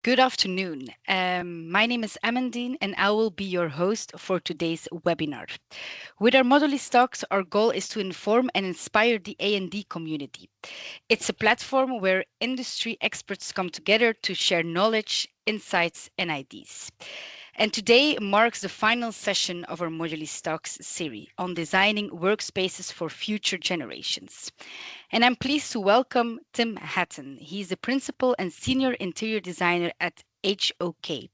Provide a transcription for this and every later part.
Good afternoon. My name is Amandine, and I will be your host for today's webinar. With our modulyss talks, our goal is to inform and inspire the A&D community. It's a platform where industry experts come together to share knowledge, insights, and ideas. And today marks the final session of our modulyss talks series on designing workspaces for future generations. And I'm pleased to welcome Tim Hatton. He's the principal and senior interior designer at HOK.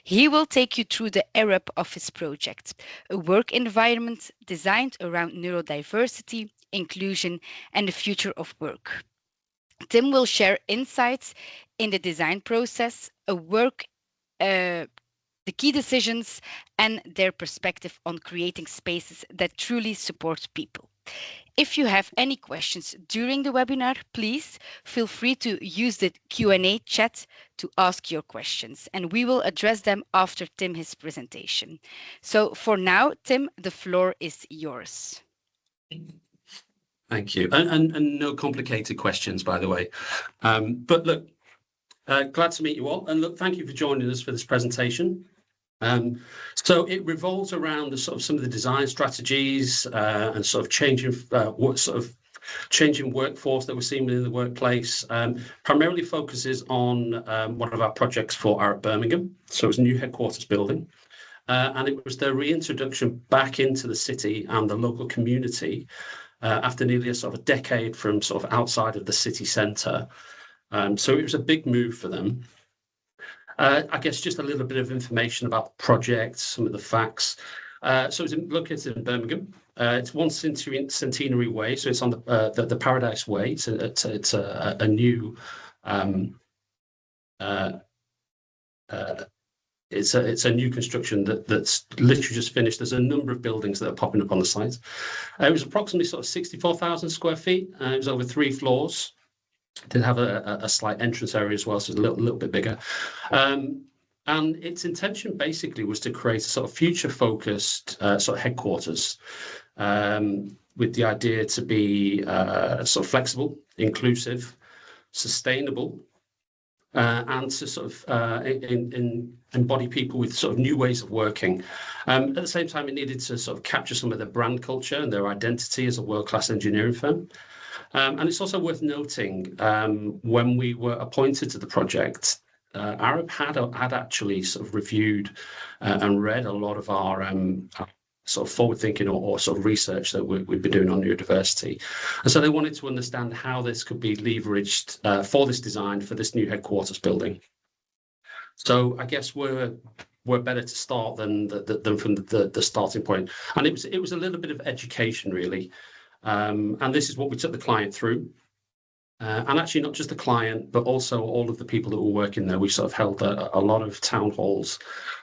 He will take you through the Arup office project, a work environment designed around neurodiversity, inclusion, and the future of work. Tim will share insights in the design process, uh, the key decisions, and their perspective on creating spaces that truly support people. If you have any questions during the webinar, please feel free to use the Q&A chat to ask your questions, and we will address them after Tim's presentation. So for now, Tim, the floor is yours. Thank you. And no complicated questions, by the way. But look, glad to meet you all. And look, thank you for joining us for this presentation. So it revolves around the sort of some of the design strategies and sort of changing workforce that we're seeing within the workplace. Primarily focuses on one of our projects for Arup Birmingham. So it's a new headquarters building. And it was the reintroduction back into the city and the local community after nearly a sort of a decade from sort of outside of the city centre. So it was a big move for them. I guess just a little bit of information about the project, some of the facts. So it's located in Birmingham. It's One Centenary Way, so it's on the Paradise Way. It's a new it's a new construction that's literally just finished. There's a number of buildings that are popping up on the site. It was approximately sort of 64,000 square feet. It was over 3 floors. It did have a slight entrance area as well, so it's a little bit bigger. And its intention basically was to create a sort of future-focused sort of headquarters with the idea to be sort of flexible, inclusive, sustainable, and to sort of embody people with sort of new ways of working. At the same time, it needed to sort of capture some of their brand culture and their identity as a world-class engineering firm. And it's also worth noting, when we were appointed to the project, Arup had actually sort of reviewed and read a lot of our sort of forward-thinking or sort of research that we've been doing on neurodiversity. And so they wanted to understand how this could be leveraged for this design for this new headquarters building. So I guess we're better to start than from the starting point. And it was a little bit of education, really. And this is what we took the client through. And actually not just the client, but also all of the people that were working there. We sort of held a lot of town halls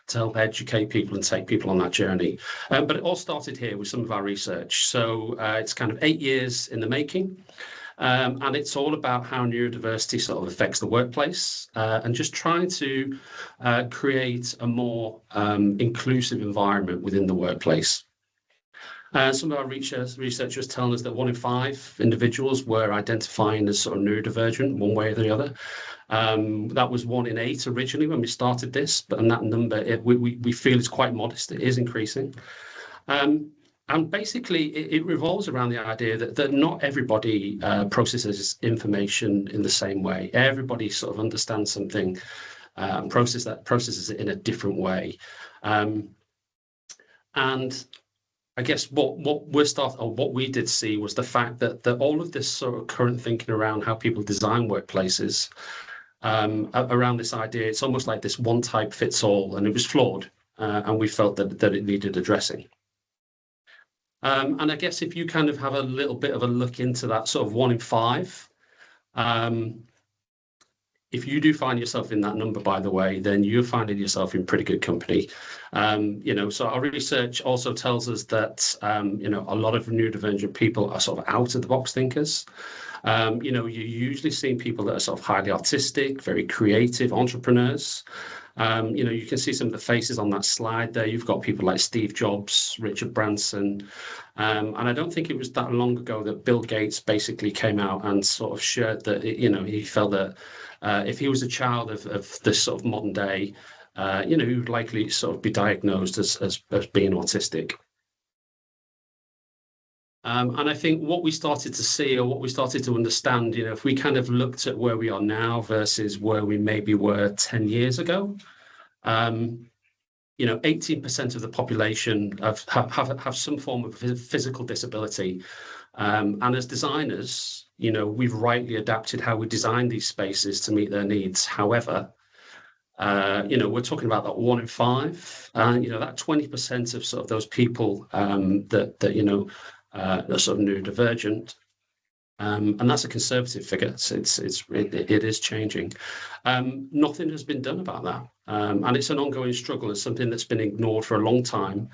to help educate people and take people on that journey. But it all started here with some of our research. So it's kind of 8 years in the making. And it's all about how neurodiversity sort of affects the workplace and just trying to create a more inclusive environment within the workplace. Some of our researchers telling us that 1 in 5 individuals were identifying as sort of neurodivergent one way or the other. That was 1 in 8 originally when we started this, but that number we feel is quite modest. It is increasing. And basically, it revolves around the idea that not everybody processes information in the same way. Everybody sort of understands something and processes it in a different way. And I guess what we did see was the fact that all of this sort of current thinking around how people design workplaces, around this idea, it's almost like this one type fits all, and it was flawed, and we felt that it needed addressing. And I guess if you kind of have a little bit of a look into that sort of 1 in 5, if you do find yourself in that number, by the way, then you're finding yourself in pretty good company. So our research also tells us that, a lot of neurodivergent people are sort of out of the box thinkers. You're usually seeing people that are sort of highly artistic, very creative entrepreneurs. You can see some of the faces on that slide there. You've got people like Steve Jobs, Richard Branson, and I don't think it was that long ago that Bill Gates basically came out and sort of shared that, he felt that if he was a child of this sort of modern day, he would likely sort of be diagnosed as being autistic. And I think what we started to see, or what we started to understand, if we kind of looked at where we are now versus where we maybe were 10 years ago, 18% of the population have some form of physical disability. And as designers, we've rightly adapted how we design these spaces to meet their needs. However, we're talking about that 1 in 5, that 20% of sort of those people that are sort of neurodivergent. And that's a conservative figure. So it is changing. Nothing has been done about that. And it's an ongoing struggle. It's something that's been ignored for a long time,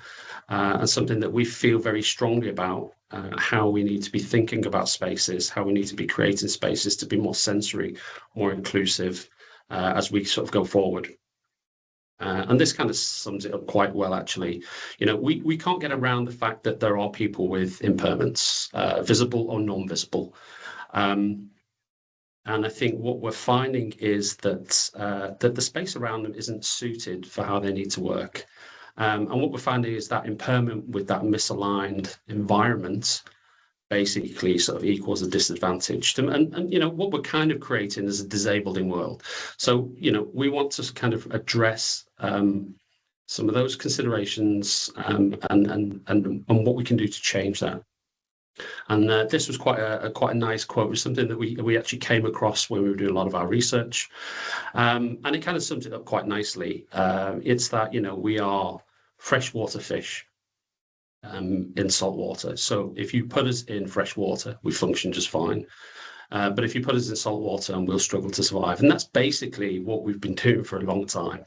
and something that we feel very strongly about, how we need to be thinking about spaces, how we need to be creating spaces to be more sensory, more inclusive, as we sort of go forward. And this kind of sums it up quite well, actually. We can't get around the fact that there are people with impairments, visible or non-visible. And I think what we're finding is that the space around them isn't suited for how they need to work. And what we're finding is that impairment with that misaligned environment basically sort of equals a disadvantage. And what we're kind of creating is a disabling world. So, we want to kind of address some of those considerations, and what we can do to change that. And this was quite a nice quote. It was something that we actually came across when we were doing a lot of our research, and it kind of sums it up quite nicely. It's that we are freshwater fish in salt water. So if you put us in fresh water, we function just fine. But if you put us in salt water, and we'll struggle to survive. And that's basically what we've been doing for a long time,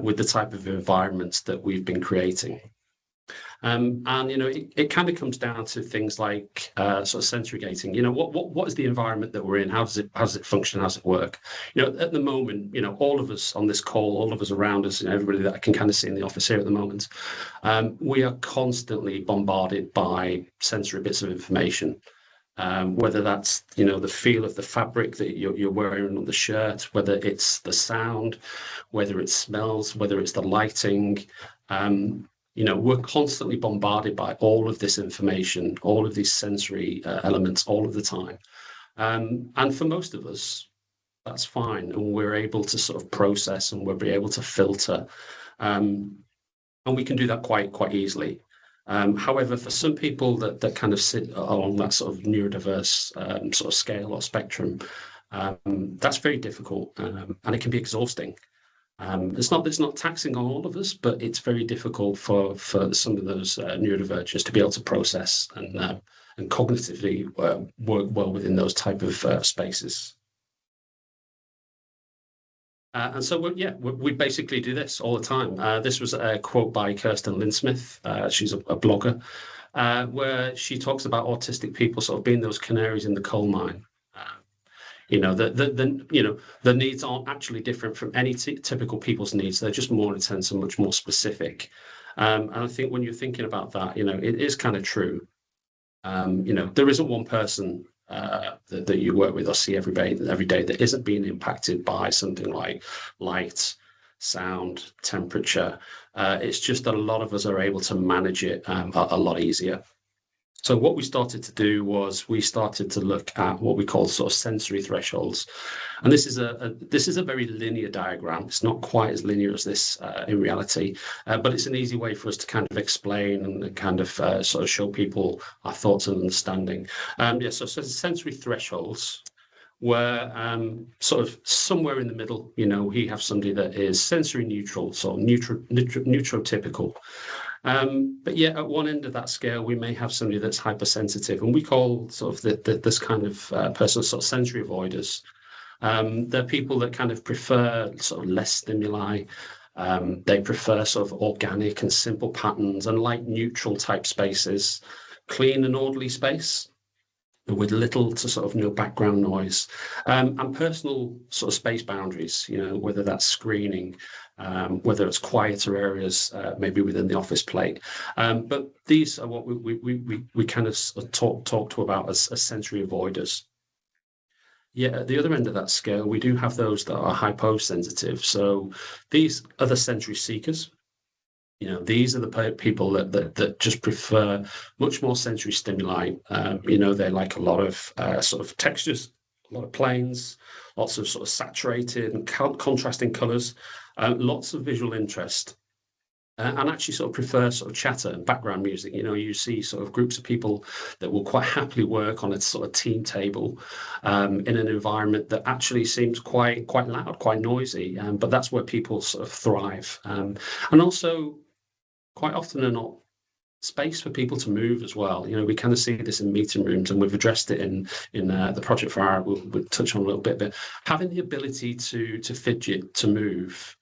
with the type of environments that we've been creating. And it kind of comes down to things like sort of sensory gating. What is the environment that we're in? How does it function? How does it work? At the moment, all of us on this call, all of us around us, everybody that I can kind of see in the office here at the moment, we are constantly bombarded by sensory bits of information. Whether that's the feel of the fabric that you're wearing on the shirt, whether it's the sound, whether it smells, whether it's the lighting. We're constantly bombarded by all of this information, all of these sensory elements all of the time. And for most of us, that's fine. And we're able to sort of process, and we'll be able to filter. And we can do that quite easily. However, for some people that kind of sit along that sort of neurodiverse sort of scale or spectrum, that's very difficult, and it can be exhausting. It's not taxing on all of us, but it's very difficult for some of those neurodivergents to be able to process and cognitively work well within those type of spaces. And so, we basically do this all the time. This was a quote by Kirsten Linsmith. She's a blogger, where she talks about autistic people sort of being those canaries in the coal mine. The needs aren't actually different from any typical people's needs. They're just more intense and much more specific. And I think when you're thinking about that, it is kind of true. There isn't one person that you work with or see every day that isn't being impacted by something like light, sound, temperature. It's just that a lot of us are able to manage it a lot easier. So what we started to do was we started to look at what we call sort of sensory thresholds. And this is a very linear diagram. It's not quite as linear as this in reality, but it's an easy way for us to kind of explain and kind of sort of show people our thoughts and understanding. So sensory thresholds were sort of somewhere in the middle. We have somebody that is sensory neutral, so neurotypical. But yet at one end of that scale, we may have somebody that's hypersensitive, and we call sort of this kind of person sort of sensory avoiders. They're people that kind of prefer sort of less stimuli. They prefer sort of organic and simple patterns and light neutral type spaces, clean and orderly space. with little to sort of no background noise, and personal sort of space boundaries, whether that's screening, whether it's quieter areas, maybe within the office plate. But these are what we kind of talk to about as sensory avoiders. Yeah, at the other end of that scale, we do have those that are hyposensitive. So these are the sensory seekers. These are the people that just prefer much more sensory stimuli. They like a lot of sort of textures, a lot of planes, lots of sort of saturated and contrasting colors, lots of visual interest. And actually sort of prefer sort of chatter and background music. You see sort of groups of people that will quite happily work on a sort of team table in an environment that actually seems quite loud, quite noisy. But that's where people sort of thrive. And also quite often are not space for people to move as well. We kind of see this in meeting rooms, and we've addressed it in the project for Arup. We'll touch on a little bit, but having the ability to fidget, to move.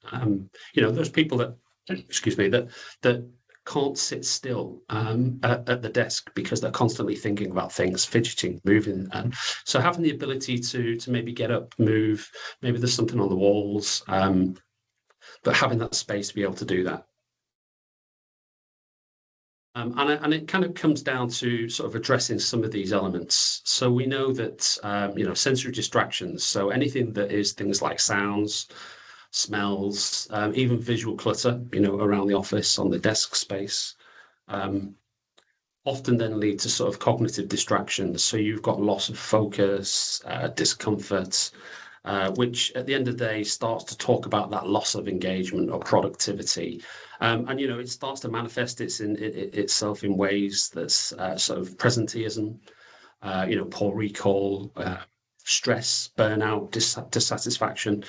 Those people that, excuse me, that can't sit still at the desk because they're constantly thinking about things, fidgeting, moving. And so having the ability to maybe get up, move, maybe there's something on the walls, but having that space to be able to do that. And it kind of comes down to sort of addressing some of these elements. So we know that, sensory distractions, so anything that is things like sounds, smells, even visual clutter, around the office, on the desk space, often then lead to sort of cognitive distractions. So you've got loss of focus, discomfort, which at the end of the day starts to talk about that loss of engagement or productivity. And it starts to manifest itself in ways that's sort of presenteeism, poor recall, stress, burnout, dissatisfaction.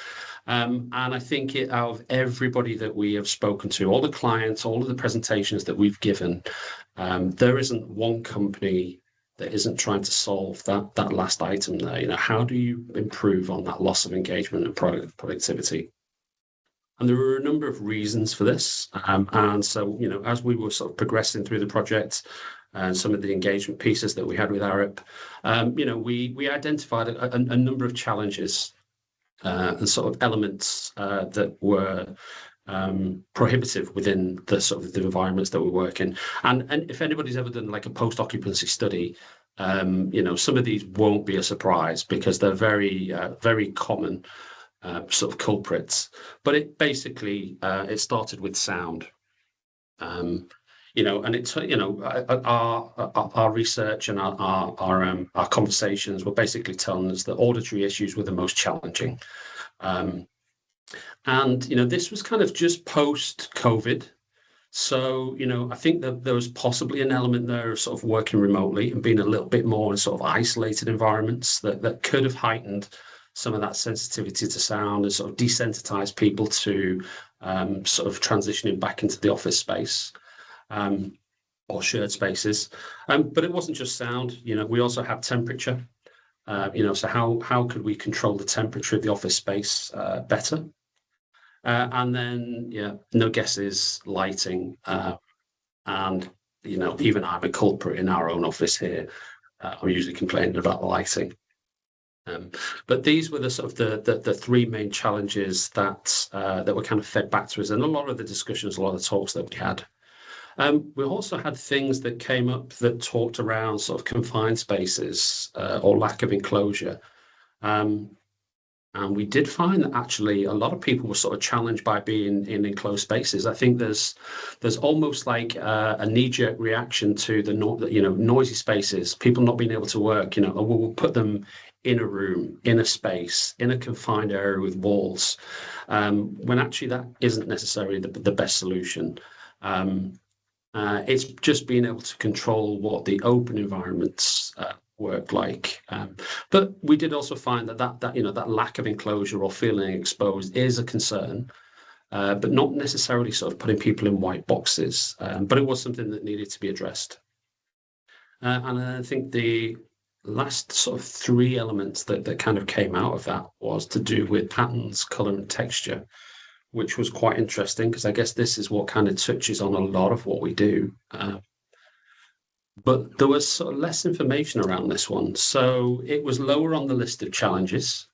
And I think out of everybody that we have spoken to, all the clients, all of the presentations that we've given, there isn't one company that isn't trying to solve that last item there. How do you improve on that loss of engagement and productivity? And there were a number of reasons for this. And so, as we were sort of progressing through the project and some of the engagement pieces that we had with Arup, we identified a number of challenges and sort of elements that were prohibitive within the sort of the environments that we work in. And if anybody's ever done like a post-occupancy study, some of these won't be a surprise because they're very, very common sort of culprits. But it basically it started with sound. And it's our research and our conversations were basically telling us that auditory issues were the most challenging. And this was kind of just post-COVID. So, I think that there was possibly an element there of sort of working remotely and being a little bit more in sort of isolated environments that could have heightened some of that sensitivity to sound and sort of desensitized people to sort of transitioning back into the office space or shared spaces. But it wasn't just sound. We also had temperature. So how could we control the temperature of the office space better? And then, no guesses, lighting, and even I'm a culprit in our own office here. I'm usually complaining about the lighting. But these were the sort of the three main challenges that were kind of fed back to us, and a lot of the discussions, a lot of the talks that we had. We also had things that came up that talked around sort of confined spaces or lack of enclosure. And we did find that actually a lot of people were sort of challenged by being in enclosed spaces. I think there's almost like a knee-jerk reaction to the noisy spaces, people not being able to work. We'll put them in a room, in a space, in a confined area with walls, when actually that isn't necessarily the best solution. It's just being able to control what the open environments work like. But we did also find that lack of enclosure or feeling exposed is a concern, but not necessarily sort of putting people in white boxes. But it was something that needed to be addressed. And I think the last sort of three elements that kind of came out of that was to do with patterns, color, and texture, which was quite interesting because I guess this is what kind of touches on a lot of what we do. but there was sort of less information around this one. So it was lower on the list of challenges.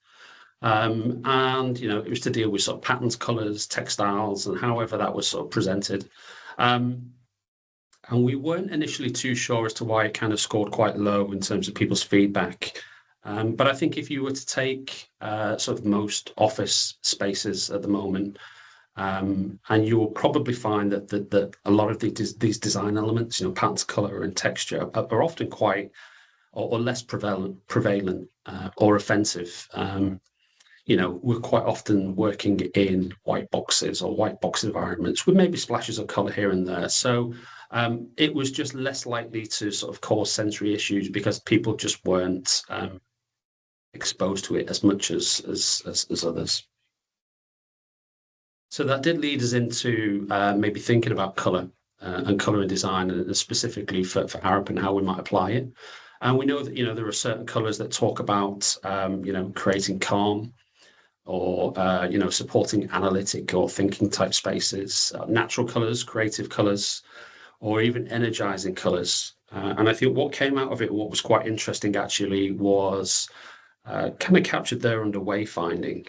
And, it was to deal with sort of patterns, colors, textiles, and however that was sort of presented. And we weren't initially too sure as to why it kind of scored quite low in terms of people's feedback. But I think if you were to take sort of most office spaces at the moment, and you will probably find that a lot of these design elements, patterns, color, and texture are often quite or less prevalent or offensive. We're quite often working in white boxes or white box environments with maybe splashes of color here and there. So it was just less likely to sort of cause sensory issues because people just weren't exposed to it as much as others. So that did lead us into maybe thinking about color and color and design, and specifically for Arup and how we might apply it. And we know that there are certain colors that talk about creating calm, or supporting analytic or thinking type spaces, natural colors, creative colors, or even energizing colors. And I think what came out of it, what was quite interesting actually, was kind of captured there under wayfinding.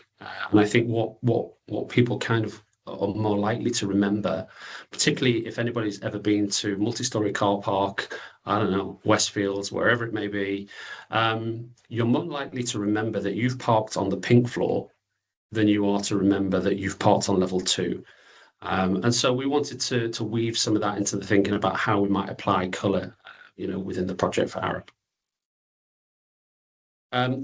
And I think what people kind of are more likely to remember, particularly if anybody's ever been to multi-story car park, I don't know, Westfields, wherever it may be, you're more likely to remember that you've parked on the pink floor than you are to remember that you've parked on level 2. And so we wanted to weave some of that into the thinking about how we might apply colour, within the project for Arup.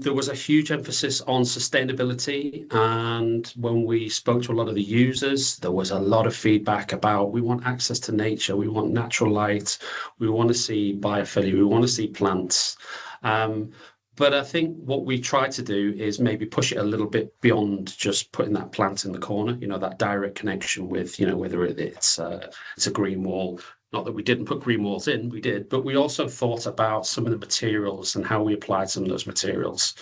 There was a huge emphasis on sustainability, and when we spoke to a lot of the users, there was a lot of feedback about we want access to nature, we want natural light, we want to see biophilia, we want to see plants. But I think what we try to do is maybe push it a little bit beyond just putting that plant in the corner, that direct connection with, whether it's a green wall. Not that we didn't put green walls in, we did, but we also thought about some of the materials and how we applied some of those materials.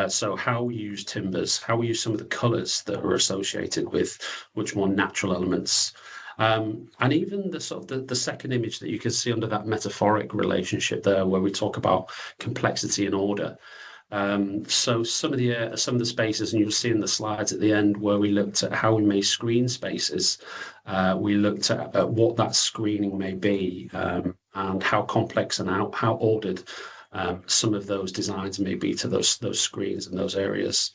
So how we use timbers, how we use some of the colors that are associated with much more natural elements. And even the sort of the second image that you can see under that metaphoric relationship there, where we talk about complexity and order. So some of the spaces, and you'll see in the slides at the end where we looked at how we may screen spaces. We looked at what that screening may be, and how complex and how ordered some of those designs may be to those screens and those areas.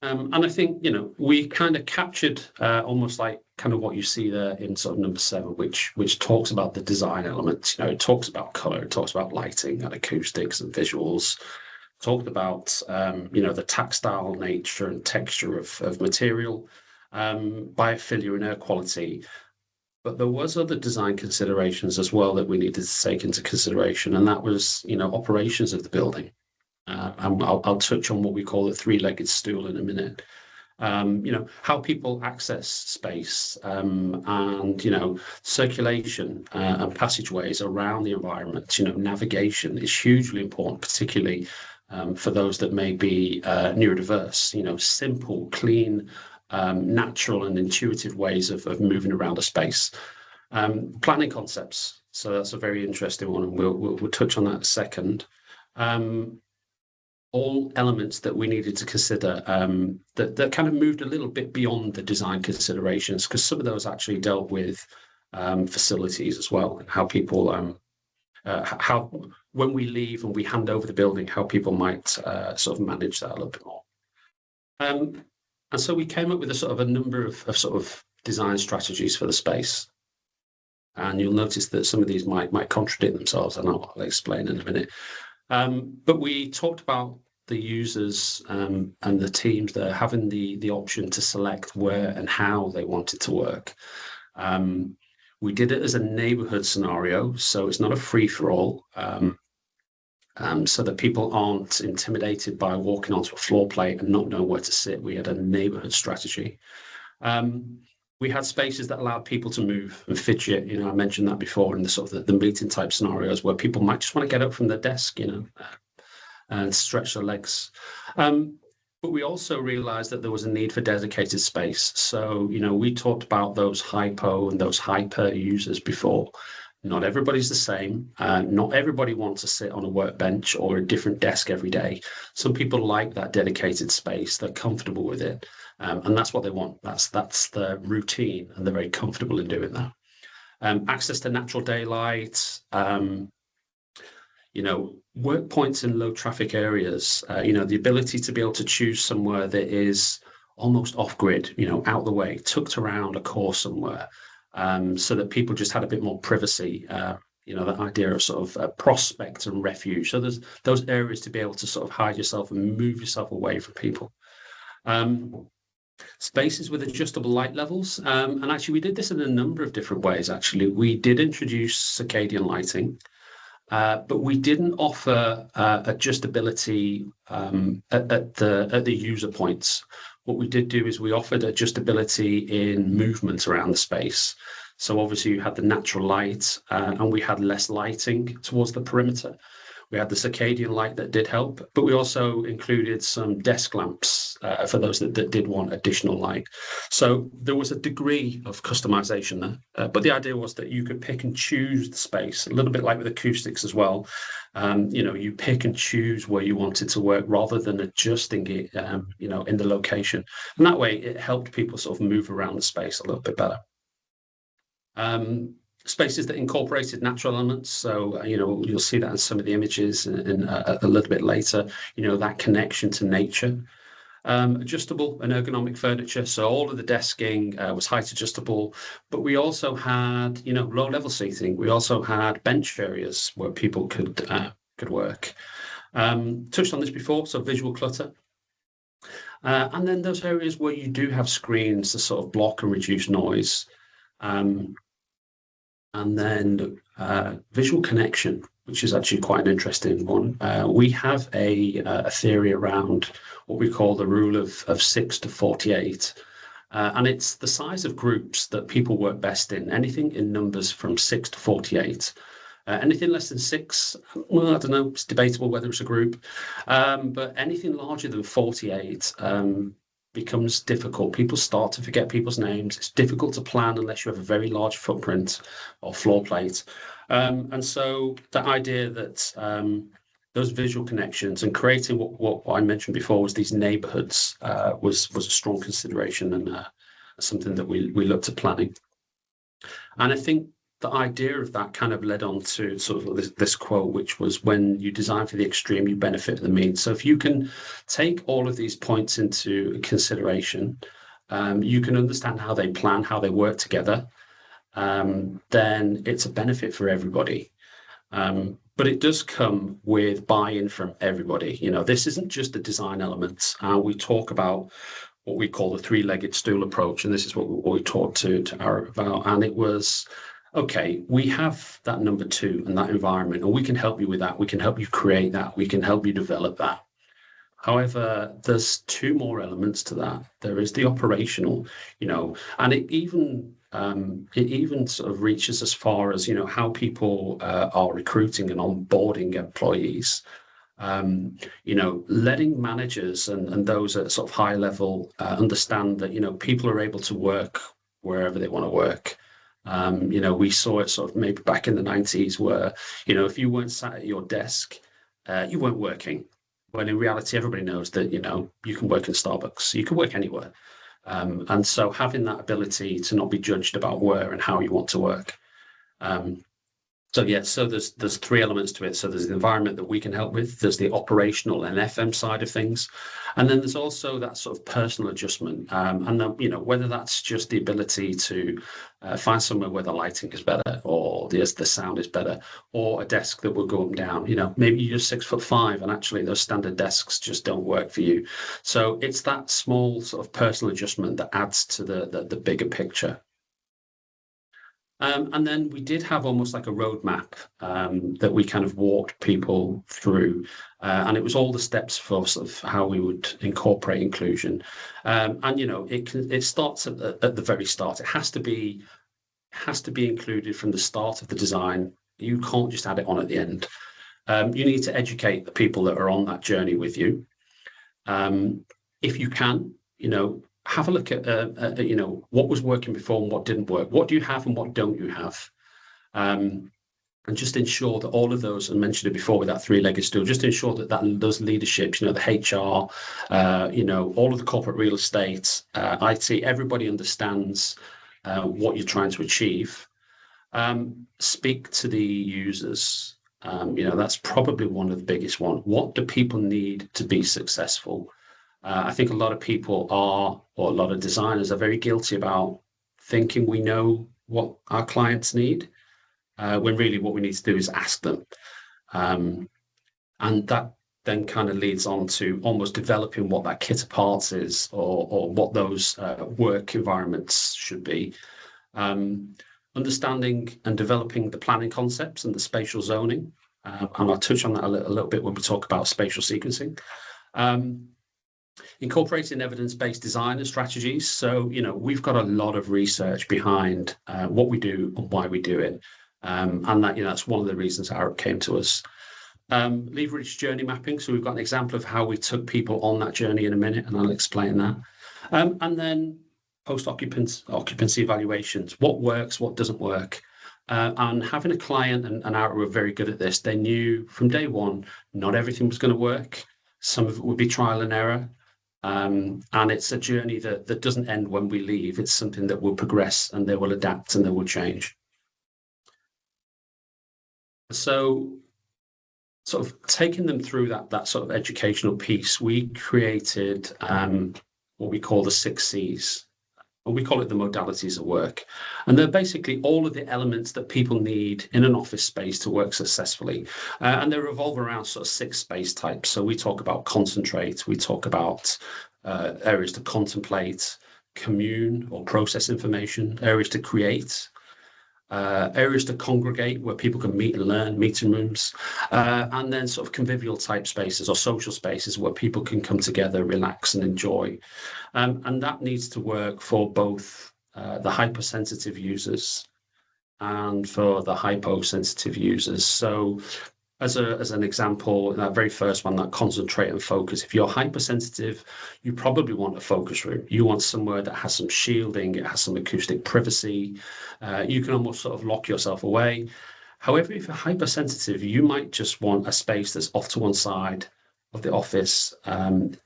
And I think, we kind of captured almost like kind of what you see there in sort of number 7, which talks about the design elements. It talks about color, it talks about lighting and acoustics and visuals, talked about, the tactile nature and texture of material, biophilia and air quality. But there was other design considerations as well that we needed to take into consideration, and that was, operations of the building. And I'll touch on what we call the 3-legged stool in a minute. How people access space, and circulation and passageways around the environment. Navigation is hugely important, particularly for those that may be neurodiverse. Simple, clean, natural, and intuitive ways of moving around a space. Planning concepts. So that's a very interesting one, and we'll touch on that in a second. All elements that we needed to consider that kind of moved a little bit beyond the design considerations, because some of those actually dealt with facilities as well, and how people, how when we leave and we hand over the building, how people might sort of manage that a little bit more. And so we came up with a number of sort of design strategies for the space. And you'll notice that some of these might contradict themselves, and I'll explain in a minute. But we talked about the users and the teams there having the option to select where and how they wanted to work. We did it as a neighborhood scenario, so it's not a free-for-all, so that people aren't intimidated by walking onto a floor plate and not knowing where to sit. We had a neighborhood strategy. We had spaces that allowed people to move and fidget. I mentioned that before in the sort of the meeting type scenarios where people might just want to get up from their desk, and stretch their legs. But we also realized that there was a need for dedicated space. So, we talked about those hypo and those hyper users before. Not everybody's the same. Not everybody wants to sit on a workbench or a different desk every day. Some people like that dedicated space. They're comfortable with it. And that's what they want. That's the routine, and they're very comfortable in doing that. Access to natural daylight, work points in low traffic areas, the ability to be able to choose somewhere that is almost off grid, out the way, tucked around a core somewhere, so that people just had a bit more privacy. That idea of sort of prospect and refuge. So there's those areas to be able to sort of hide yourself and move yourself away from people. Spaces with adjustable light levels. And actually, we did this in a number of different ways, actually. We did introduce circadian lighting. But we didn't offer adjustability at the user points. What we did do is we offered adjustability in movement around the space. So obviously you had the natural light, and we had less lighting towards the perimeter. We had the circadian light that did help, but we also included some desk lamps for those that did want additional light. So there was a degree of customization there, but the idea was that you could pick and choose the space, a little bit like with acoustics as well. You pick and choose where you wanted to work rather than adjusting it, in the location. And that way it helped people sort of move around the space a little bit better. Spaces that incorporated natural elements. So, you'll see that in some of the images and a little bit later, that connection to nature. Adjustable and ergonomic furniture. So all of the desking was height adjustable, but we also had, low level seating. We also had bench areas where people could work. Touched on this before, so visual clutter. And then those areas where you do have screens to sort of block and reduce noise. And then visual connection, which is actually quite an interesting one. We have a theory around what we call the rule of 6 to 48. And it's the size of groups that people work best in, anything in numbers from 6 to 48. Anything less than 6, well, I don't know, it's debatable whether it's a group. But anything larger than 48 becomes difficult. People start to forget people's names. It's difficult to plan unless you have a very large footprint or floor plate. And so the idea that those visual connections and creating what I mentioned before was these neighborhoods was a strong consideration and something that we looked at planning. And I think the idea of that kind of led on to sort of this quote, which was, when you design for the extreme, you benefit the mean. So if you can take all of these points into consideration, you can understand how they plan, how they work together, then it's a benefit for everybody. But it does come with buy-in from everybody. This isn't just a design element. We talk about what we call the three-legged stool approach, and this is what we talked to Arup about. And it was, okay, we have that number 2 and that environment, and we can help you with that. We can help you create that. We can help you develop that. However, there's 2 more elements to that. There is the operational, and it even sort of reaches as far as, how people are recruiting and onboarding employees. Letting managers and those at sort of high level understand that, people are able to work wherever they want to work. We saw it sort of maybe back in the 90s where, if you weren't sat at your desk, you weren't working. When in reality, everybody knows that, you can work in Starbucks, you can work anywhere. And so having that ability to not be judged about where and how you want to work. So there's 3 elements to it. So there's the environment that we can help with, there's the operational and FM side of things, and then there's also that sort of personal adjustment. And then, whether that's just the ability to find somewhere where the lighting is better, or the sound is better, or a desk that will go up and down. Maybe you're 6'5", and actually those standard desks just don't work for you. So it's that small sort of personal adjustment that adds to the bigger picture. And then we did have almost like a roadmap that we kind of walked people through, and it was all the steps for sort of how we would incorporate inclusion. And it starts at the very start. It has to be included from the start of the design. You can't just add it on at the end. You need to educate the people that are on that journey with you. If you can, have a look at what was working before and what didn't work. What do you have and what don't you have? And just ensure that all of those, I mentioned it before with that three-legged stool, just ensure that those leaderships, the HR, all of the corporate real estate, IT, everybody understands what you're trying to achieve. Speak to the users. That's probably one of the biggest one. What do people need to be successful? I think a lot of people or a lot of designers are very guilty about thinking we know what our clients need, when really what we need to do is ask them. And that then kind of leads on to almost developing what that kit of parts is, or what those work environments should be. Understanding and developing the planning concepts and the spatial zoning. And I'll touch on that a little bit when we talk about spatial sequencing. Incorporating evidence-based design and strategies. So, we've got a lot of research behind what we do and why we do it. And that's one of the reasons Arup came to us. Leverage journey mapping. So we've got an example of how we took people on that journey in a minute, and I'll explain that. And then occupancy evaluations. What works, what doesn't work. And having a client, and Arup were very good at this, they knew from day one, not everything was going to work. Some of it would be trial and error. And it's a journey that doesn't end when we leave. It's something that will progress, and they will adapt, and they will change. So sort of taking them through that sort of educational piece, we created what we call the 6 C's. And we call it the modalities of work. And they're basically all of the elements that people need in an office space to work successfully. And they revolve around sort of 6 space types. So we talk about concentrate, we talk about areas to contemplate, commune or process information, areas to create, areas to congregate where people can meet and learn, meeting rooms, and then sort of convivial type spaces or social spaces where people can come together, relax and enjoy. And that needs to work for both the hypersensitive users and for the hyposensitive users. So as an example, that very first one, that concentrate and focus. If you're hypersensitive, you probably want a focus room. You want somewhere that has some shielding, it has some acoustic privacy. You can almost sort of lock yourself away. However, if you're hypersensitive, you might just want a space that's off to one side of the office.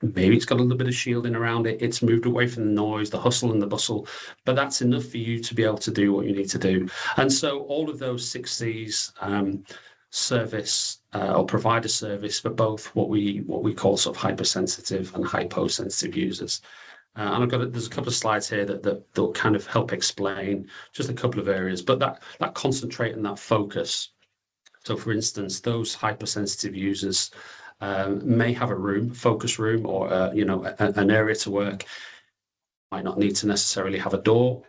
Maybe it's got a little bit of shielding around it. It's moved away from the noise, the hustle and the bustle, but that's enough for you to be able to do what you need to do. And so all of those 6 C's, service or provide a service for both what we call sort of hypersensitive and hyposensitive users. And there's a couple of slides here that'll kind of help explain just a couple of areas, but that concentrate and that focus. So for instance, those hypersensitive users may have a focus room, or an area to work. Might not need to necessarily have a door.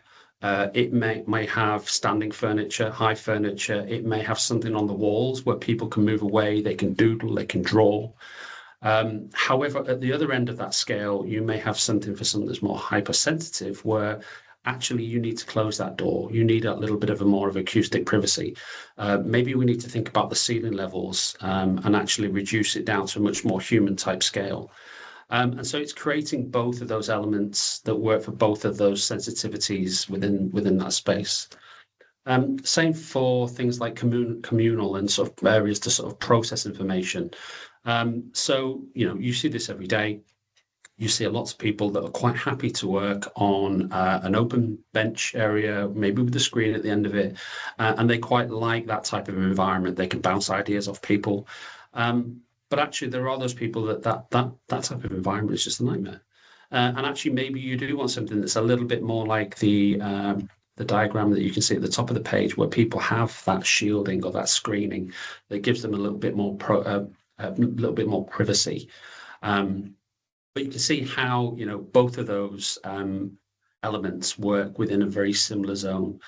It may have standing furniture, high furniture. It may have something on the walls where people can move away, they can doodle, they can draw. However, at the other end of that scale, you may have something for someone that's more hypersensitive, where actually you need to close that door. You need a little bit of more of acoustic privacy. Maybe we need to think about the ceiling levels and actually reduce it down to a much more human type scale. And so it's creating both of those elements that work for both of those sensitivities within that space. Same for things like communal and sort of areas to sort of process information. So, you see this every day. You see lots of people that are quite happy to work on an open bench area, maybe with a screen at the end of it, and they quite like that type of environment. They can bounce ideas off people. But actually, there are those people that type of environment is just a nightmare. And actually, maybe you do want something that's a little bit more like the diagram that you can see at the top of the page, where people have that shielding or that screening that gives them a little bit more privacy. But you can see how both of those elements work within a very similar zone,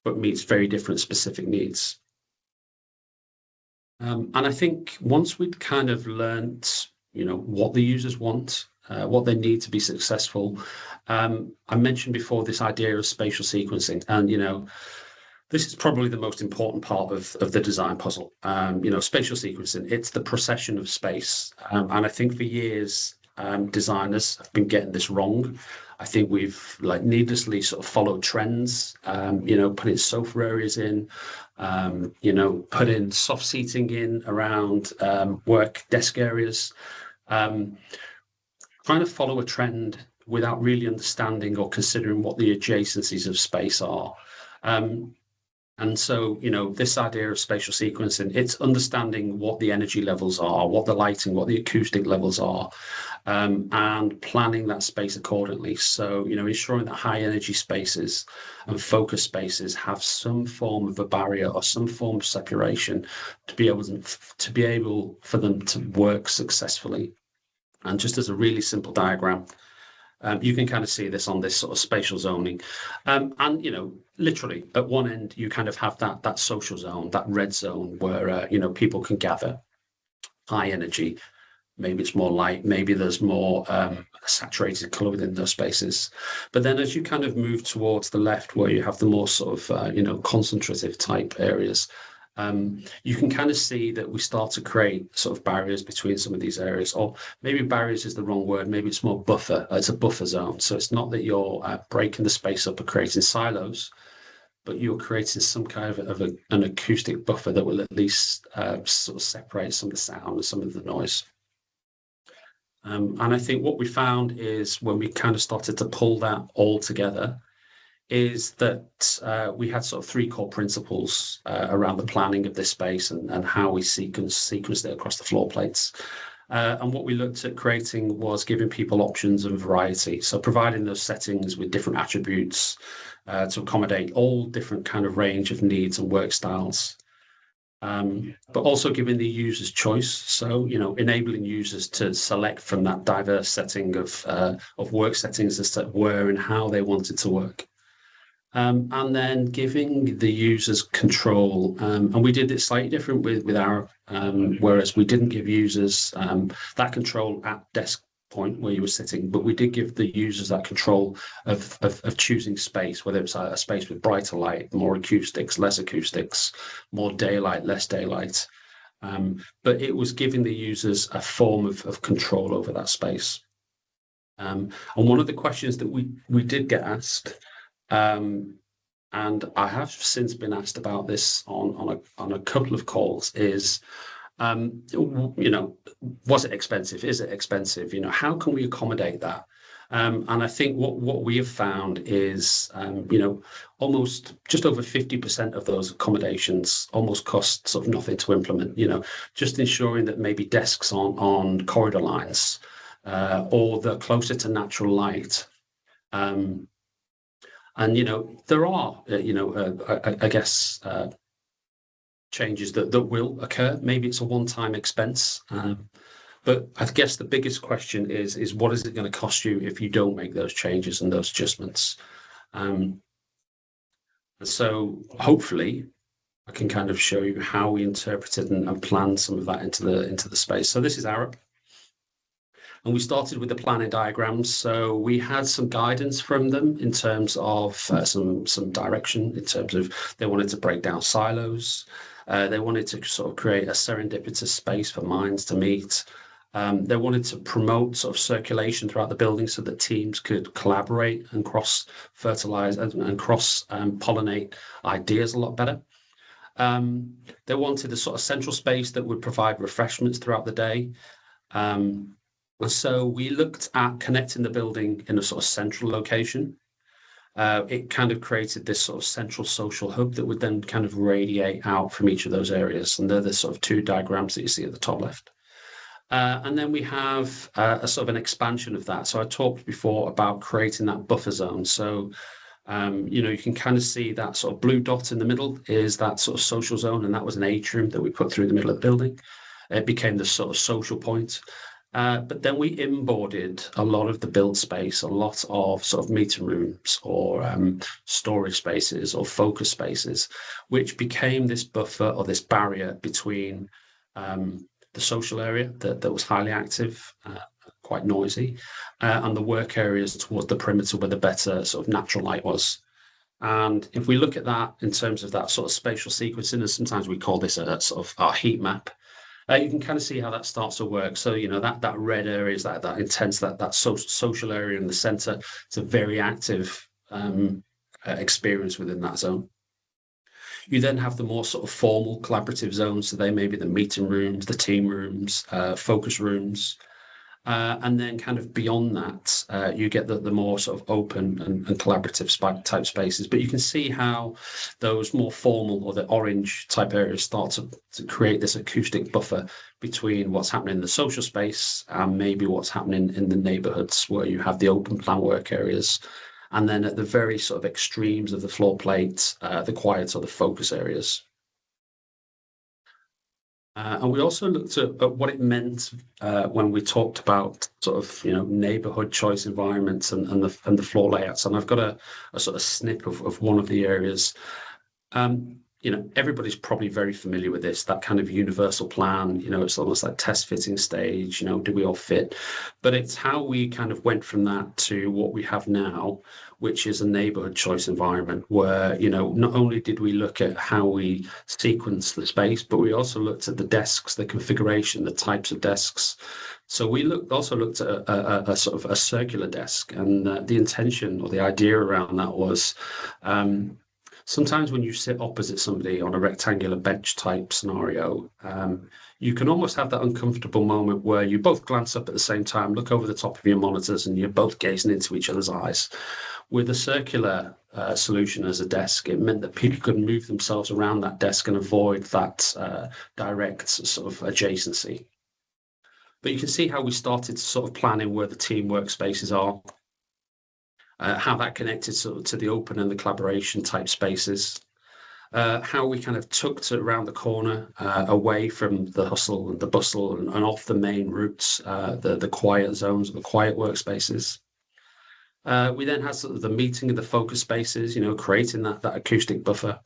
but meets very different specific needs. And I think once we'd kind of learnt, what the users want, what they need to be successful, I mentioned before this idea of spatial sequencing, and this is probably the most important part of the design puzzle. Spatial sequencing, it's the procession of space, and I think for years designers have been getting this wrong. I think we've like needlessly sort of followed trends, putting sofa areas in, putting soft seating in around work desk areas, trying to follow a trend without really understanding or considering what the adjacencies of space are. And so, this idea of spatial sequencing, it's understanding what the energy levels are, what the lighting, what the acoustic levels are, and planning that space accordingly. So, ensuring that high energy spaces and focus spaces have some form of a barrier or some form of separation to be able for them to work successfully. And just as a really simple diagram, you can kind of see this on this sort of spatial zoning. And, literally at one end, you kind of have that social zone, that red zone where, people can gather, high energy. Maybe it's more light, maybe there's more saturated color within those spaces. But then as you kind of move towards the left, where you have the more sort of, concentrative type areas, you can kind of see that we start to create sort of barriers between some of these areas, or maybe barriers is the wrong word. Maybe it's more buffer. It's a buffer zone. So it's not that you're breaking the space up or creating silos, but you're creating some kind of an acoustic buffer that will at least sort of separate some of the sound and some of the noise. And I think what we found is when we kind of started to pull that all together, is that we had sort of three core principles around the planning of this space and how we sequenced it across the floor plates. And what we looked at creating was giving people options and variety. So providing those settings with different attributes to accommodate all different kind of range of needs and work styles. But also giving the users choice. So, enabling users to select from that diverse setting of work settings as to where and how they wanted to work. And then giving the users control, and we did it slightly different with Arup, whereas we didn't give users that control at desk point where you were sitting, but we did give the users that control of choosing space, whether it's a space with brighter light, more acoustics, less acoustics, more daylight, less daylight. But it was giving the users a form of control over that space. And one of the questions that we did get asked, and I have since been asked about this on a couple of calls, is was it expensive? Is it expensive? How can we accommodate that? And I think what we have found is, almost just over 50% of those accommodations almost cost sort of nothing to implement. Just ensuring that maybe desks on corridor lines, or they're closer to natural light. And, there are, I guess, changes that will occur. Maybe it's a one-time expense. But I guess the biggest question is what is it going to cost you if you don't make those changes and those adjustments? And so hopefully I can kind of show you how we interpreted and planned some of that into the space. So this is Arup. And we started with the planning diagrams. So we had some guidance from them in terms of some direction, in terms of they wanted to break down silos. They wanted to sort of create a serendipitous space for minds to meet. They wanted to promote sort of circulation throughout the building so that teams could collaborate and cross-fertilize and cross-pollinate ideas a lot better. They wanted a sort of central space that would provide refreshments throughout the day. So we looked at connecting the building in a sort of central location. It kind of created this sort of central social hub that would then kind of radiate out from each of those areas. And they're the sort of two diagrams that you see at the top left. And then we have a sort of an expansion of that. So I talked before about creating that buffer zone. So, you can kind of see that sort of blue dot in the middle is that sort of social zone. And that was an atrium that we put through the middle of the building. It became the sort of social point. But then we inboarded a lot of the build space, a lot of sort of meeting rooms or storage spaces or focus spaces, which became this buffer or this barrier between the social area that was highly active, quite noisy, and the work areas towards the perimeter where the better sort of natural light was. And if we look at that in terms of that sort of spatial sequencing, and sometimes we call this a sort of our heat map, You can kind of see how that starts to work. So, that red area is that intense, that social area in the center. It's a very active experience within that zone. You then have the more sort of formal collaborative zones. So they may be the meeting rooms, the team rooms, focus rooms. And then kind of beyond that, you get the more sort of open and collaborative type spaces. But you can see how those more formal or the orange type areas start to create this acoustic buffer between what's happening in the social space and maybe what's happening in the neighborhoods where you have the open plan work areas. And then at the very sort of extremes of the floor plate, the quiet or the focus areas. And we also looked at what it meant when we talked about sort of neighborhood choice environments and the floor layouts. And I've got a sort of snip of one of the areas. Everybody's probably very familiar with this, that kind of universal plan. It's almost like test fitting stage. Do we all fit? But it's how we kind of went from that to what we have now, which is a neighborhood choice environment where, not only did we look at how we sequence the space, but we also looked at the desks, the configuration, the types of desks. So we also looked at a sort of a circular desk, and the intention or the idea around that was sometimes when you sit opposite somebody on a rectangular bench type scenario, you can almost have that uncomfortable moment where you both glance up at the same time, look over the top of your monitors, and you're both gazing into each other's eyes. With a circular solution as a desk, it meant that people could move themselves around that desk and avoid that direct sort of adjacency. But you can see how we started sort of planning where the team workspaces are, how that connected sort of to the open and the collaboration type spaces, how we kind of tucked it around the corner, away from the hustle and the bustle and off the main routes, the quiet zones, the quiet workspaces. We then had sort of the meeting of the focus spaces, creating that acoustic buffer,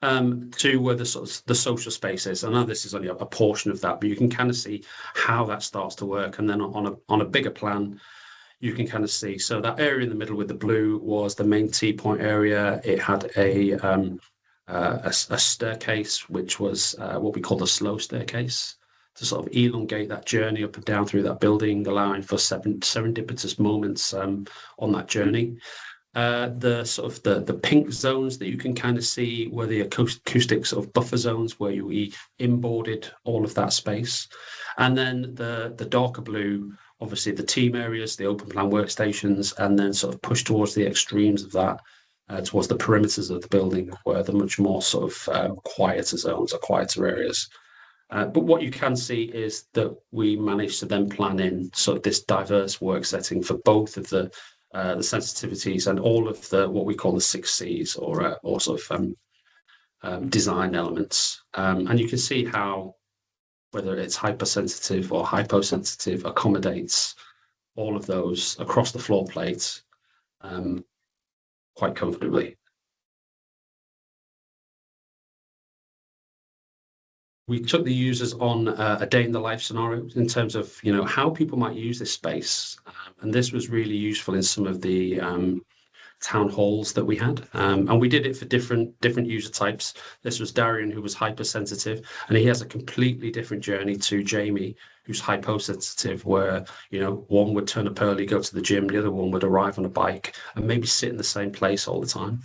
to where the sort of the social spaces. I know this is only a portion of that, but you can kind of see how that starts to work. And then on a bigger plan, you can kind of see. So that area in the middle with the blue was the main T point area. It had a staircase, which was what we call the slow staircase, to sort of elongate that journey up and down through that building, allowing for serendipitous moments on that journey. The sort of the pink zones that you can kind of see were the acoustic sort of buffer zones where we inboarded all of that space. And then the darker blue, obviously the team areas, the open plan workstations, and then sort of push towards the extremes of that, towards the perimeters of the building, where the much more sort of quieter zones or quieter areas. But what you can see is that we managed to then plan in sort of this diverse work setting for both of the sensitivities and all of the what we call the 6Cs or sort of design elements. And you can see how, whether it's hypersensitive or hyposensitive, accommodates all of those across the floor plate quite comfortably. We took the users on a day in the life scenario in terms of how people might use this space, and this was really useful in some of the town halls that we had, and we did it for different user types. This was Darian, who was hypersensitive, and he has a completely different journey to Jamie, who's hyposensitive, where one would turn up early, go to the gym, the other one would arrive on a bike and maybe sit in the same place all the time.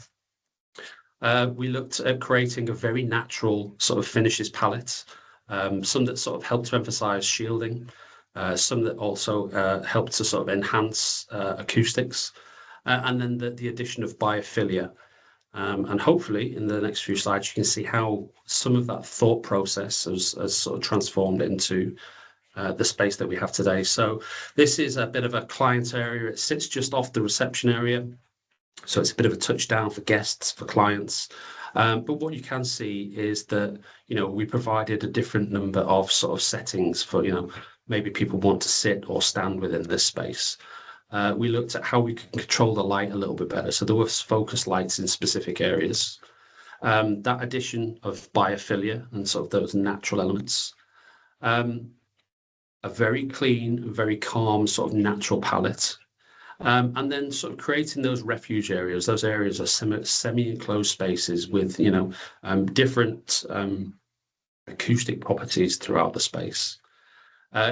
We looked at creating a very natural sort of finishes palette, some that sort of helped to emphasize shielding, some that also helped to sort of enhance acoustics, and then the addition of biophilia. And hopefully in the next few slides, you can see how some of that thought process has sort of transformed into the space that we have today. So this is a bit of a client area. It sits just off the reception area. So it's a bit of a touchdown for guests, for clients. But what you can see is that, we provided a different number of sort of settings for, maybe people want to sit or stand within this space. We looked at how we could control the light a little bit better. So there was focus lights in specific areas. That addition of biophilia and sort of those natural elements. A very clean, very calm sort of natural palette. And then sort of creating those refuge areas. Those areas are semi-enclosed spaces with, different acoustic properties throughout the space.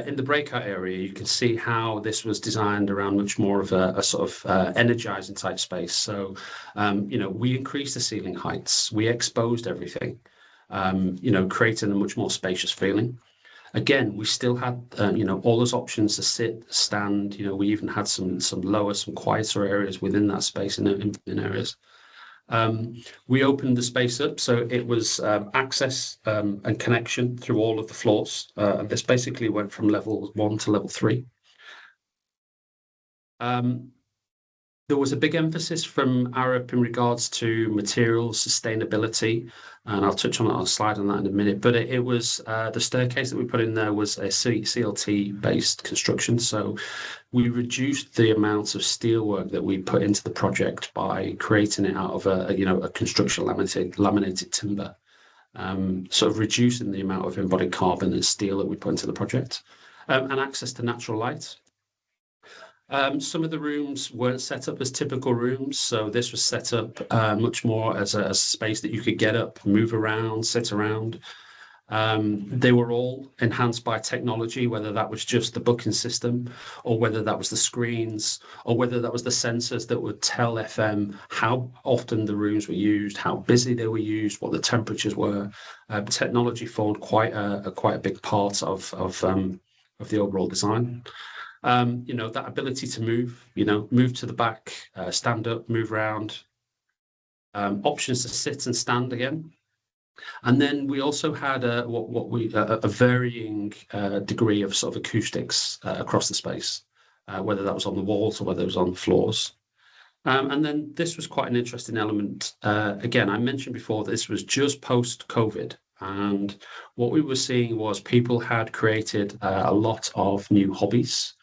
In the breakout area, you can see how this was designed around much more of a sort of energizing type space. So, we increased the ceiling heights, we exposed everything, creating a much more spacious feeling. Again, we still had, all those options to sit, stand. We even had some lower, some quieter areas within that space in areas. We opened the space up, so it was access and connection through all of the floors. And this basically went from level 1 to level 3. There was a big emphasis from Arup in regards to materials, sustainability, and I'll touch on a slide on that in a minute. But it was the staircase that we put in there was a CLT-based construction, so we reduced the amount of steelwork that we put into the project by creating it out of a construction laminated timber, sort of reducing the amount of embodied carbon and steel that we put into the project, and access to natural light. Some of the rooms weren't set up as typical rooms, so this was set up much more as a space that you could get up, move around, sit around. They were all enhanced by technology, whether that was just the booking system, or whether that was the screens, or whether that was the sensors that would tell FM how often the rooms were used, how busy they were used, what the temperatures were. Technology formed quite a big part of the overall design. That ability to move to the back, stand up, move around, options to sit and stand again. And then we also had a varying degree of sort of acoustics across the space, whether that was on the walls or whether it was on the floors. And then this was quite an interesting element. Again, I mentioned before, this was just post-COVID. And what we were seeing was people had created a lot of new hobbies.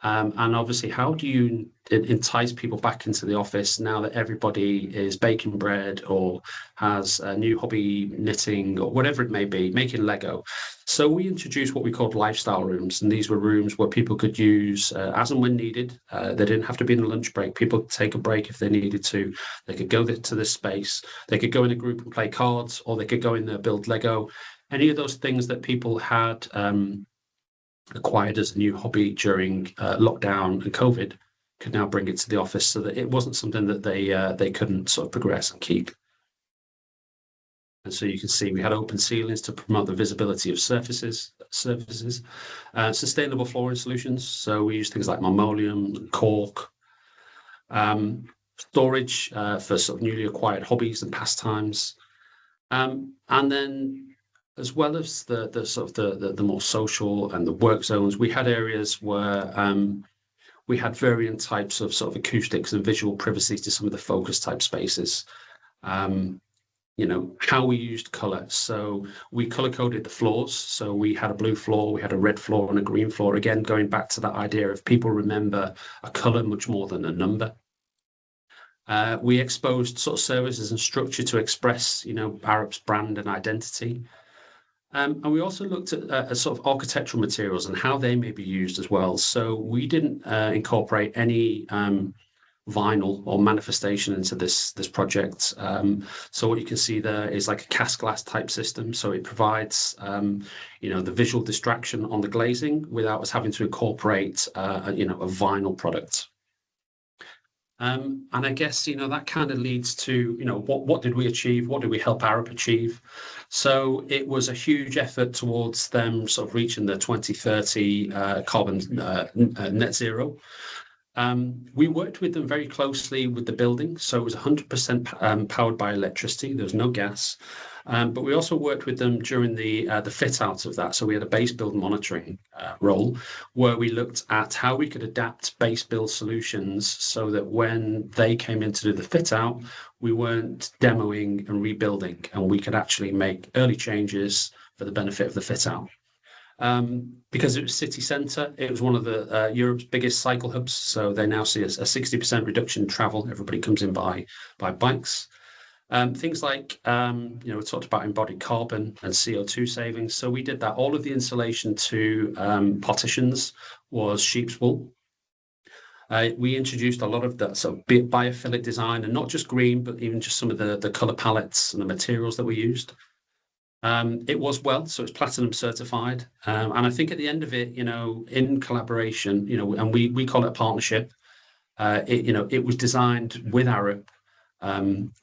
And obviously, how do you entice people back into the office now that everybody is baking bread or has a new hobby, knitting or whatever it may be, making Lego? So we introduced what we called lifestyle rooms. And these were rooms where people could use as and when needed. They didn't have to be in a lunch break. People could take a break if they needed to. They could go to this space. They could go in a group and play cards, or they could go in there, build Lego. Any of those things that people had acquired as a new hobby during lockdown and COVID could now bring it to the office, so that it wasn't something that they couldn't sort of progress and keep. And so you can see we had open ceilings to promote the visibility of surfaces, sustainable flooring solutions. So we use things like marmoleum, cork, storage for sort of newly acquired hobbies and pastimes, and then, as well as the sort of the more social and the work zones, we had areas where we had varying types of sort of acoustics and visual privacy to some of the focus type spaces. How we used color. So we color coded the floors. So we had a blue floor, we had a red floor and a green floor. Again, going back to that idea of people remember a color much more than a number. We exposed sort of services and structure to express, Arup's brand and identity. And we also looked at sort of architectural materials and how they may be used as well. So we didn't incorporate any vinyl or manifestation into this project. So what you can see there is like a cast glass type system. So it provides, the visual distraction on the glazing without us having to incorporate, a vinyl product. And I guess, that kind of leads to, what did we achieve? What did we help Arup achieve? So it was a huge effort towards them sort of reaching the 2030 carbon net zero. We worked with them very closely with the building. So it was 100% powered by electricity. There was no gas. But we also worked with them during the fit out of that. So we had a base build monitoring role where we looked at how we could adapt base build solutions so that when they came in to do the fit out, we weren't demoing and rebuilding, and we could actually make early changes for the benefit of the fit out. Because it was city centre, it was one of the Europe's biggest cycle hubs. So they now see a 60% reduction in travel. Everybody comes in by bikes. Things like, we talked about embodied carbon and CO2 savings. So we did that. All of the insulation to partitions was sheep's wool. We introduced a lot of that sort of biophilic design, and not just green, but even just some of the color palettes and the materials that we used. It was well, so it's platinum certified. And I think at the end of it, in collaboration, and we call it a partnership. It was designed with Arup,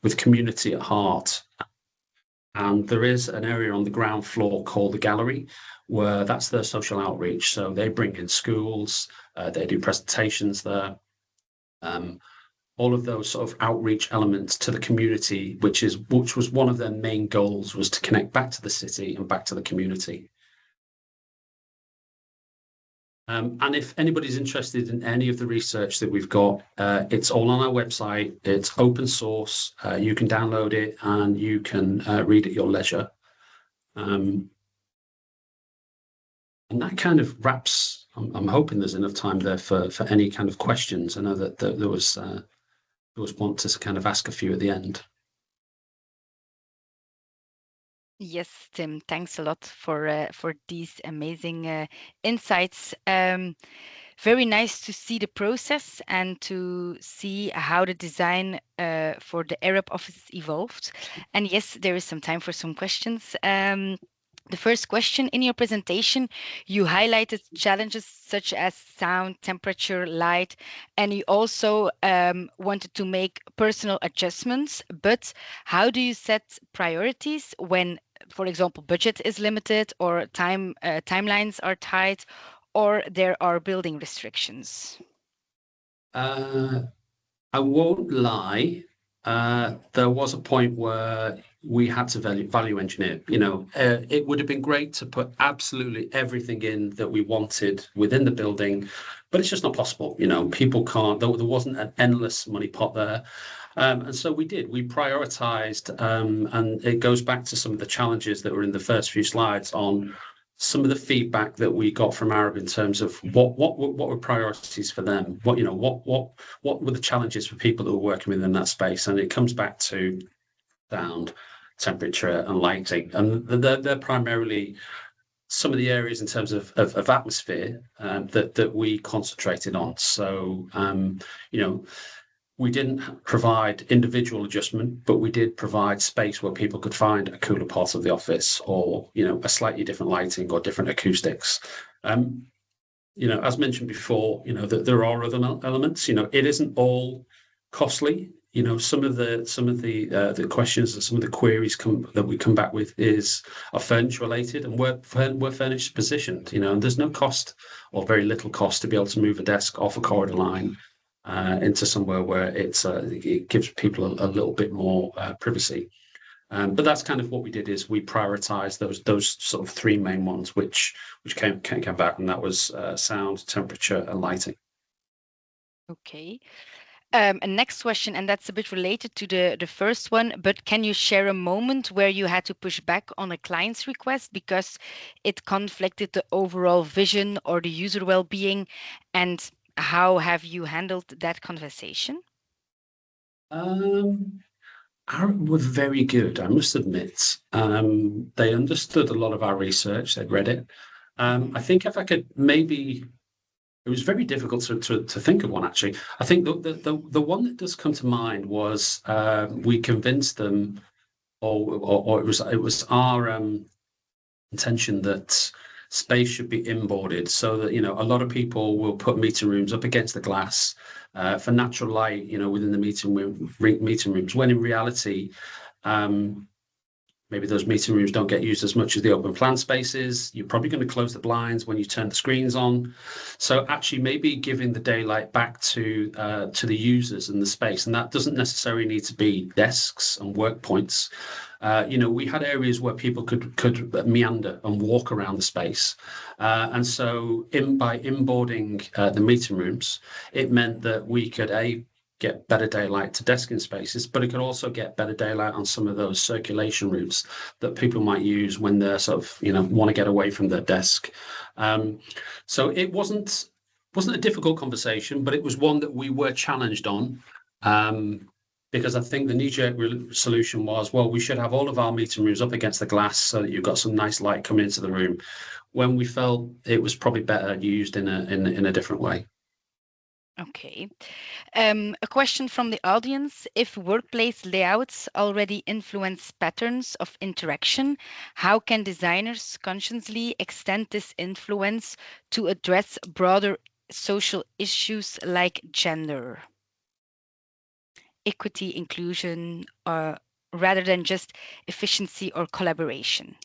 with community at heart. And there is an area on the ground floor called the gallery, where that's their social outreach. So they bring in schools, they do presentations there. All of those sort of outreach elements to the community, which was one of their main goals, was to connect back to the city and back to the community. And if anybody's interested in any of the research that we've got, it's all on our website. It's open source. You can download it and you can read at your leisure. And that kind of wraps. I'm hoping there's enough time there for any kind of questions. I know that there was one to kind of ask a few at the end. Yes, Tim, thanks a lot for these amazing insights. Very nice to see the process and to see how the design for the Arup office evolved. And yes, there is some time for some questions. The first question in your presentation, you highlighted challenges such as sound, temperature, light, and you also wanted to make personal adjustments. But how do you set priorities when, for example, budget is limited or timelines are tight or there are building restrictions? I won't lie. There was a point where we had to value engineer. It would have been great to put absolutely everything in that we wanted within the building, but it's just not possible. People can't. There wasn't an endless money pot there. And so we did. We prioritized, and it goes back to some of the challenges that were in the first few slides on some of the feedback that we got from Arup in terms of what were priorities for them, what were the challenges for people who were working within that space, and it comes back to sound, temperature, and lighting, and they're primarily some of the areas in terms of atmosphere that we concentrated on. So we didn't provide individual adjustment, but we did provide space where people could find a cooler part of the office or, a slightly different lighting or different acoustics. As mentioned before, that there are other elements, it isn't all costly. Some of the questions and some of the queries that we come back with are furniture related, and we're furniture positioned, and there's no cost or very little cost to be able to move a desk off a corridor line into somewhere where it gives people a little bit more privacy. But that's kind of what we did, is we prioritized those sort of three main ones, which came back, and that was sound, temperature, and lighting. Okay. And next question, and that's a bit related to the first one, but can you share a moment where you had to push back on a client's request because it conflicted the overall vision or the user well-being, and how have you handled that conversation? Arup were very good, I must admit. They understood a lot of our research, they'd read it. I think if I could maybe, it was very difficult to think of one, actually. I think the one that does come to mind was we convinced them, or it was our intention that space should be inboarded, so that a lot of people will put meeting rooms up against the glass for natural light, within the meeting rooms. When in reality, maybe those meeting rooms don't get used as much as the open plan spaces. You're probably going to close the blinds when you turn the screens on. So actually, maybe giving the daylight back to the users in the space, and that doesn't necessarily need to be desks and work points. We had areas where people could meander and walk around the space, and so by inboarding the meeting rooms, it meant that we could get better daylight to desking spaces, but it could also get better daylight on some of those circulation routes that people might use when they're sort of, want to get away from their desk. So it wasn't a difficult conversation, but it was one that we were challenged on, because I think the knee-jerk solution was, well, we should have all of our meeting rooms up against the glass so that you've got some nice light coming into the room, when we felt it was probably better used in a different way. Okay. A question from the audience. If workplace layouts already influence patterns of interaction, how can designers consciously extend this influence to address broader social issues like gender, equity, inclusion, rather than just efficiency or collaboration?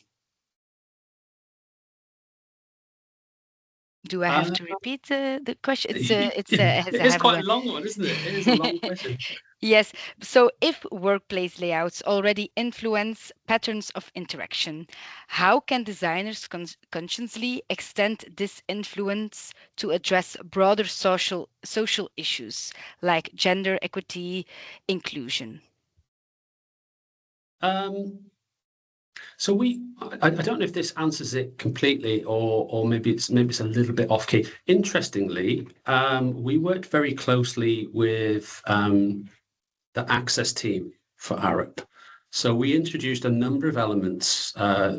Do I have Uh, to repeat the question? It has, it I is have quite a a long one, isn't it? It is a long question. Yes. So if workplace layouts already influence patterns of interaction, how can designers consciously extend this influence to address broader social issues like gender equity, inclusion? Um, so I don't know if this answers it completely, or maybe it's a little bit off key. Interestingly, we worked very closely with the access team for Arup. So we introduced a number of elements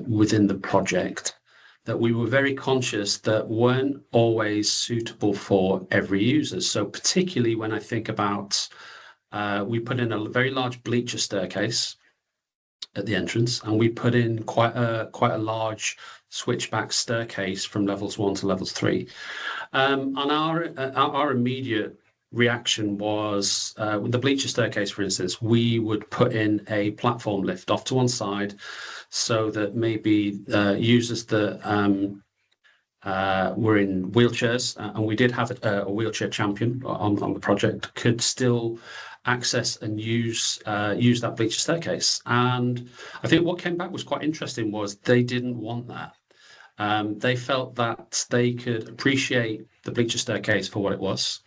within the project that we were very conscious that weren't always suitable for every user. So particularly when I think about, we put in a very large bleacher staircase at the entrance, and we put in quite a large switchback staircase from levels 1 to levels 3. And our immediate reaction was with the bleacher staircase, for instance, we would put in a platform lift off to one side so that maybe users that were in wheelchairs, and we did have a wheelchair champion on the project, could still access and use that bleacher staircase. And I think what came back was quite interesting was they didn't want that. They felt that they could appreciate the bleacher staircase for what it was.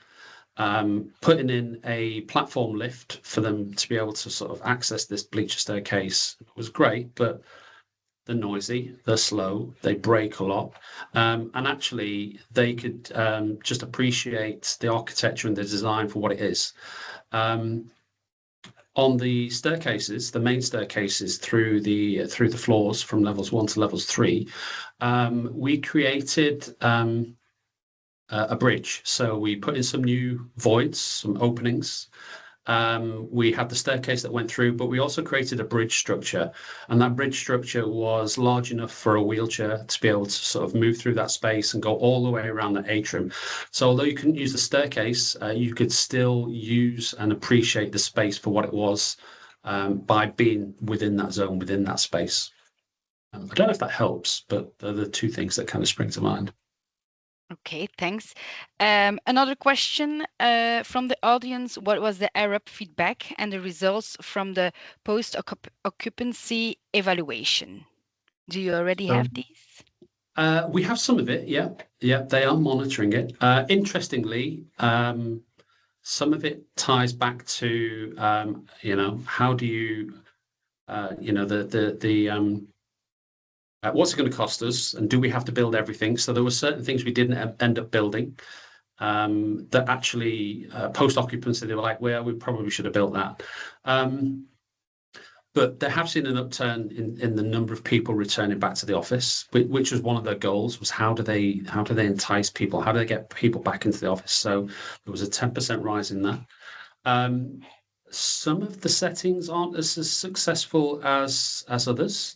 Putting in a platform lift for them to be able to sort of access this bleacher staircase was great, but they're noisy, they're slow, they break a lot. And actually, they could just appreciate the architecture and the design for what it is. Um, on the staircases, the main staircases through the floors from levels 1 to levels 3, we created a bridge. So we put in some new voids, some openings. We had the staircase that went through, but we also created a bridge structure. And that bridge structure was large enough for a wheelchair to be able to sort of move through that space and go all the way around the atrium. So although you couldn't use the staircase, you could still use and appreciate the space for what it was by being within that zone, within that space. I don't know if that helps, but they're the two things that kind of spring to mind. Okay, thanks. Another question from the audience. What was the Arup feedback and the results from the post-occupancy evaluation? Do you already So have these? we have some of it, yeah. Yeah, they are monitoring it. Interestingly, some of it ties back to, how do you, what's it going to cost us, and do we have to build everything? So there were certain things we didn't end up building that actually post occupancy they were like, well, we probably should have built that. But they have seen an upturn in the number of people returning back to the office, which was one of their goals. Was how do they entice people? How do they get people back into the office? So there was a 10% rise in that. Some of the settings aren't as successful as others.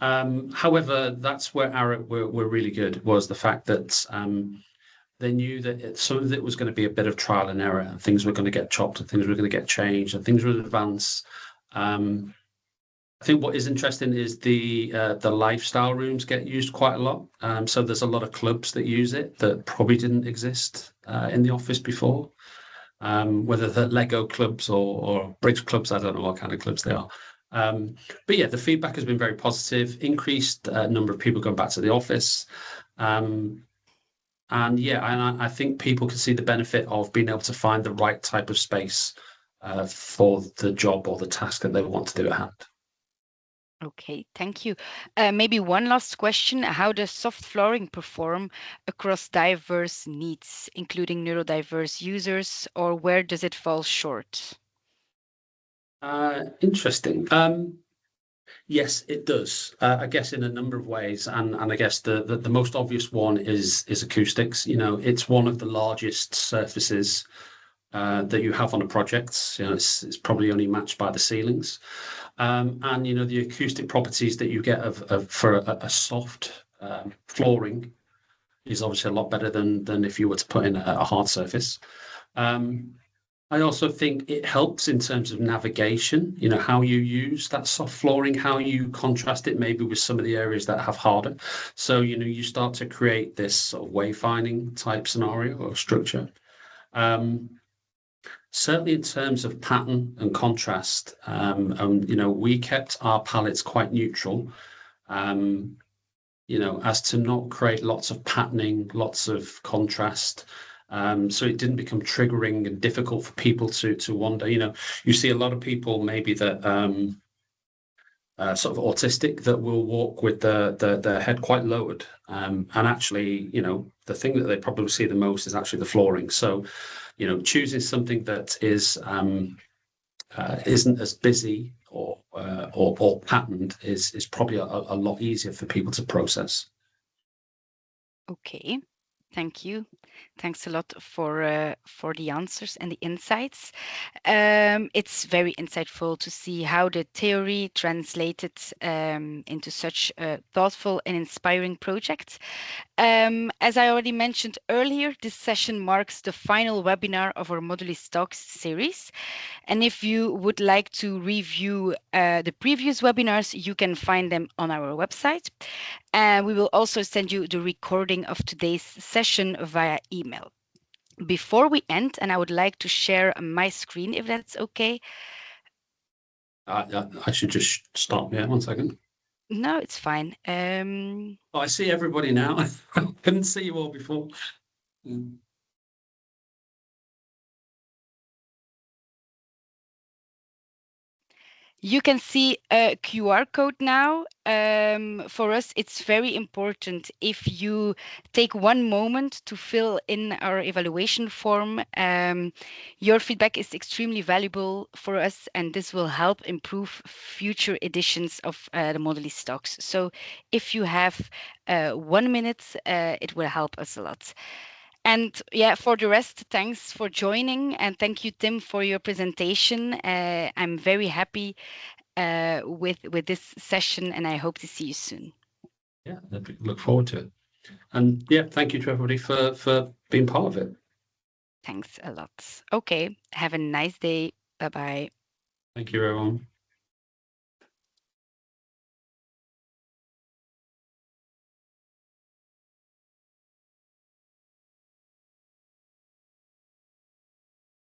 However, that's where Arup were really good, was the fact that they knew that some of it was going to be a bit of trial and error, and things were going to get chopped, and things were going to get changed, and things would advance. I think what is interesting is the lifestyle rooms get used quite a lot. So there's a lot of clubs that use it that probably didn't exist in the office before. Whether they're Lego clubs or bridge clubs, I don't know what kind of clubs they are. But yeah, the feedback has been very positive. Increased number of people going back to the office. And yeah, and I think people can see the benefit of being able to find the right type of space for the job or the task that they want to do at hand. Okay, thank you. Maybe one last question. How does soft flooring perform across diverse needs, including neurodiverse users, or where does it fall short? Interesting. Yes, it does. I guess in a number of ways, and I guess the most obvious one is acoustics. You know, it's one of the largest surfaces that you have on a project. You know, it's probably only matched by the ceilings, and you know the acoustic properties that you get for a soft flooring is obviously a lot better than if you were to put in a hard surface. Um, I also think it helps in terms of navigation, you know, how you use that soft flooring, how you contrast it maybe with some of the areas that have harder. So, you know, you start to create this sort of wayfinding type scenario or structure. Um, Certainly in terms of pattern and contrast, you know, we kept our palettes quite neutral, um, you know, as to not create lots of patterning, lots of contrast. So it didn't become triggering and difficult for people to wander. You know, you see a lot of people maybe that sort of autistic that will walk with their head quite lowered. And actually, you know, the thing that they probably see the most is actually the flooring. So, you know, choosing something that is isn't as busy or patterned is probably a lot easier for people to process. Okay, thank you. Thanks a lot for the answers and the insights. It's very insightful to see how the theory translated into such a thoughtful and inspiring project. As I already mentioned earlier, this session marks the final webinar of our modulyss Talks series. And if you would like to review the previous webinars, you can find them on our website. And we will also send you the recording of today's session via email. Before we end, and I would like to share my screen if that's okay. I should just stop. Yeah, 1 second. No, it's fine. Oh, I see everybody now. I couldn't see you all before. You can see a QR code now. For us, it's very important if you take one moment to fill in our evaluation form. Your feedback is extremely valuable for us, and this will help improve future editions of the modulyss Talks. So if you have 1 minute, it will help us a lot. And yeah, for the rest, thanks for joining. And thank you, Tim, for your presentation. I'm very happy with this session, and I hope to see you soon. Yeah, look forward to it. And yeah, thank you to everybody for being part of it. Thanks a lot. Okay, have a nice day. Bye bye. Thank you, everyone.